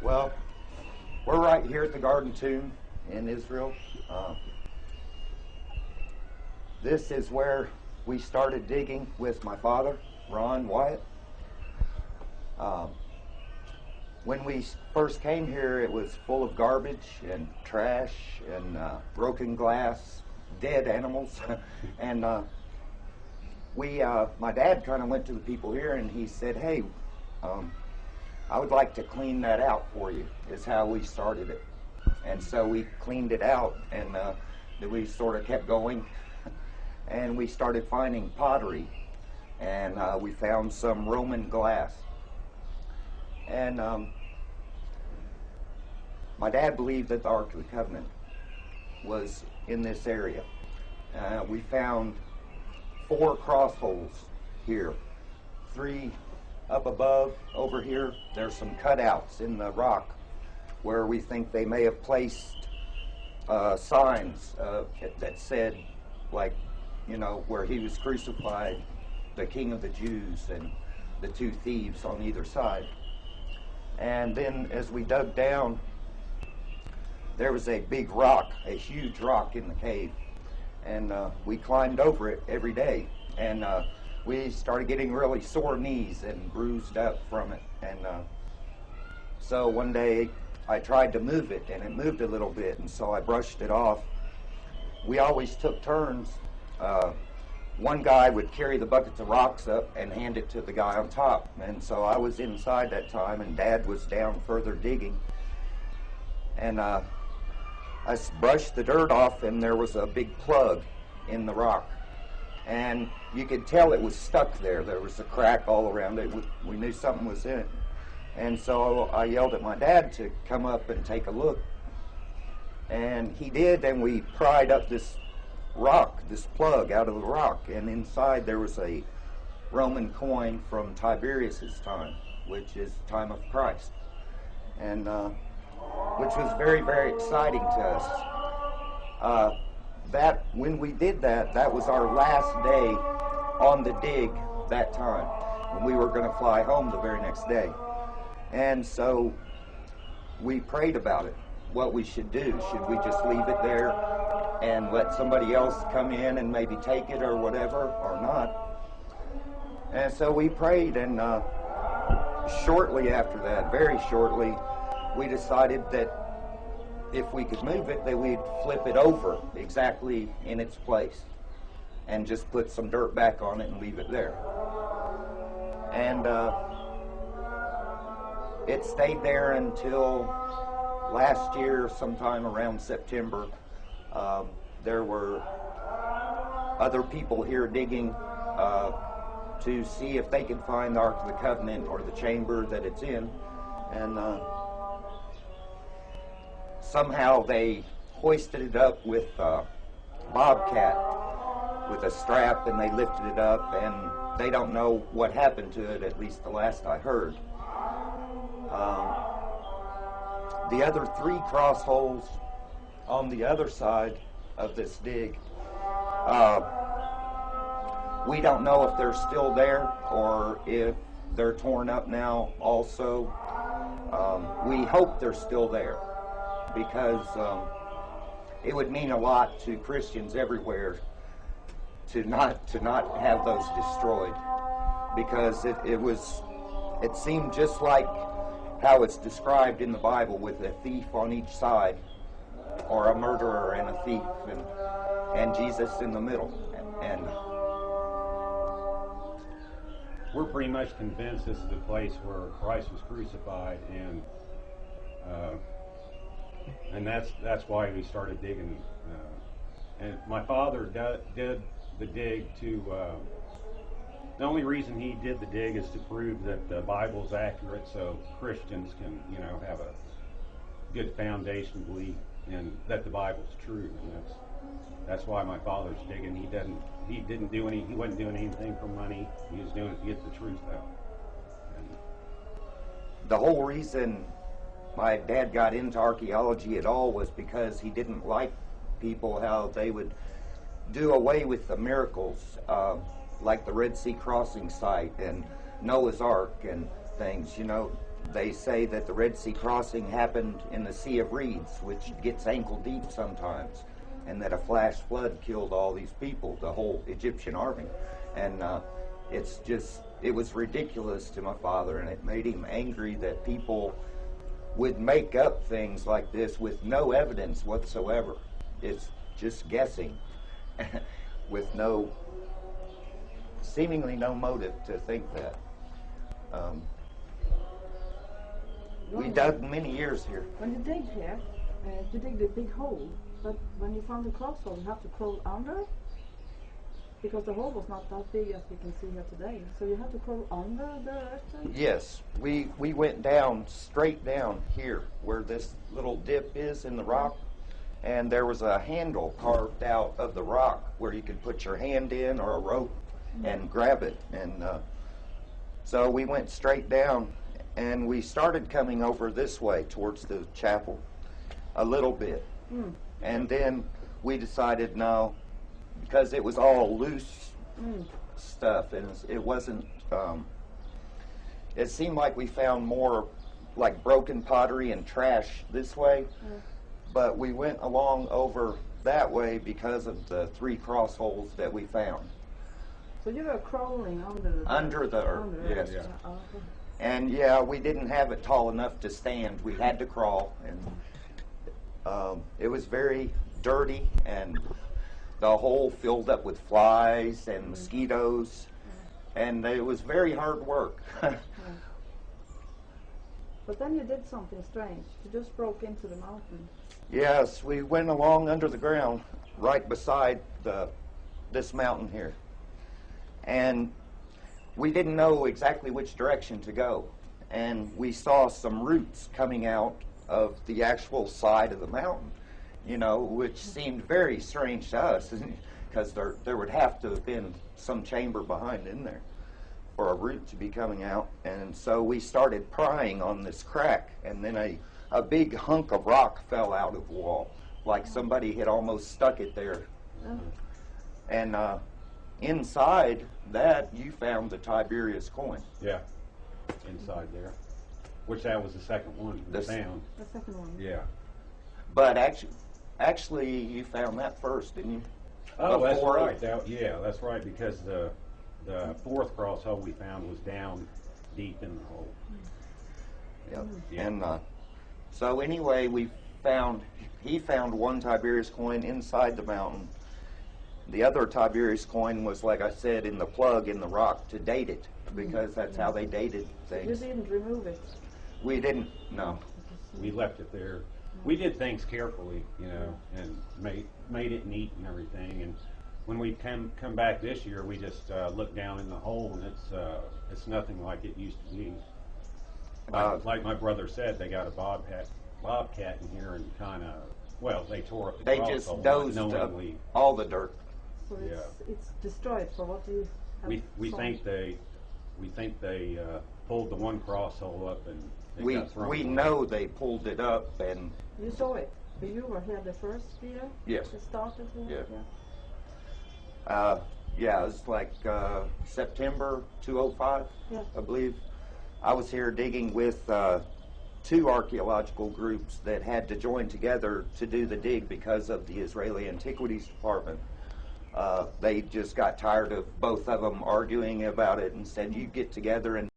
Well, we're right here at the Garden Tomb in Israel. This is where we started digging with my father, Wyatt. When we first came here, it was full of garbage and trash and broken glass, dead animals. And my dad kind of went to the people here and he said, hey, I would like to clean that out for you, is how we started it. And so we cleaned it out, and then we sort of kept going. And we started finding pottery, and we found some Roman glass. And my dad believed that the Ark of the Covenant was in this area. We found 4 cross holes here, 3 up above. Over here, there's some cutouts in the rock where we think they may have placed signs that said, like, you know, where he was crucified, the King of the Jews, and the 2 thieves on either side. And then as we dug down, there was a big rock, a huge rock in the cave. And we climbed over it every day. And we started getting really sore knees and bruised up from it. And so one day I tried to move it, and it moved a little bit, and so I brushed it off. We always took turns. One guy would carry the buckets of rocks up and hand it to the guy on top. And so I was inside that time, and Dad was down further digging. And I brushed the dirt off, and there was a big plug in the rock. And you could tell it was stuck there. There was a crack all around it. We knew something was in it. And so I yelled at my dad to come up and take a look. And he did, and we pried up this rock, this plug out of the rock. And inside there was a Roman coin from Tiberius's time, which is the time of Christ. And which was very, very exciting to us. When we did that, that was our last day on the dig that time, when we were going to fly home the very next day. And so we prayed about it, what we should do. Should we just leave it there and let somebody else come in and maybe take it or whatever, or not? And so we prayed, and shortly after that, very shortly, we decided that if we could move it, that we'd flip it over exactly in its place and just put some dirt back on it and leave it there. And it stayed there until last year, sometime around September. There were other people here digging to see if they could find the Ark of the Covenant or the chamber that it's in. And somehow they hoisted it up with a bobcat with a strap, and they lifted it up, and they don't know what happened to it, at least the last I heard. The other 3 cross holes on the other side of this dig, we don't know if they're still there or if they're torn up now also. We hope they're still there, because it would mean a lot to Christians everywhere to not have those destroyed, because it seemed just like how it's described in the Bible, with a thief on each side, or a murderer and a thief, and Jesus in the middle. And we're pretty much convinced this is the place where Christ was crucified, and that's why we started digging. And my father did the dig to. The only reason he did the dig is to prove that the Bible's accurate, so Christians can, have a good foundation belief in that the Bible's true. And that's why my father's digging. He wasn't doing anything for money. He was doing it to get the truth out. And the whole reason my dad got into archaeology at all was because he didn't like people, how they would do away with the miracles, like the Red Sea crossing site and Noah's Ark and things. They say that the Red Sea crossing happened in the Sea of Reeds, which gets ankle deep sometimes, and that a flash flood killed all these people, the whole Egyptian army. And it was ridiculous to my father, and it made him angry that people would make up things like this with no evidence whatsoever. It's just guessing with seemingly no motive to think that. We dug many years here. When you dig here, you dig the big hole, but when you found the cross hole, you have to crawl under, because the hole was not that big as we can see here today. So you have to crawl under the earth? Yes, we went down, straight down here, where this little dip is in the rock, and there was a handle carved out of the rock where you could put your hand in or a rope and grab it. And so we went straight down, and we started coming over this way towards the chapel a little bit. And then we decided no, because it was all loose stuff, and it wasn't, it seemed like we found more like broken pottery and trash this way, but we went along over that way because of the 3 cross holes that we found. So you were crawling under the earth, yes. Yeah. Okay. And yeah, we didn't have it tall enough to stand. We had to crawl, and it was very dirty, and the hole filled up with flies and mosquitoes, and it was very hard work. But then you did something strange. You just broke into the mountain. Yes, we went along under the ground right beside this mountain here. And we didn't know exactly which direction to go. And we saw some roots coming out of the actual side of the mountain, you know, which seemed very strange to us, because there would have to have been some chamber behind in there for a root to be coming out. And so we started prying on this crack, and then a big hunk of rock fell out of the wall, like somebody had almost stuck it there. And inside that, you found the Tiberius coin. Yeah, inside there. Which that was the second one we found. The second one. Yeah. But actually, you found that first, didn't you? Oh, that's right. Yeah, that's right, because the 4th cross hole we found was down deep in the hole. Yep. Yeah. And so anyway, he found one Tiberius coin inside the mountain. The other Tiberius coin was, like I said, in the plug in the rock to date it, because that's how they dated things. You didn't remove it? We didn't, no. We left it there. We did things carefully, you know, and made it neat and everything. And when we come back this year, we just look down in the hole, and it's nothing like it used to be. Like my brother said, they got a bobcat in here, and they tore up the They cross just hole, dozed up knowingly. all the dirt. So it's destroyed. So what do you have? We think they pulled the one cross hole up, and it got thrown we away. know they pulled it up, and You saw it. So you were here the first year? Yes. It started here? Yeah. Yeah, it was like September 2005, I believe. I was here digging with 2 archaeological groups that had to join together to do the dig because of the Israeli Antiquities Department. They just got tired of both of them arguing about it and said, you get together and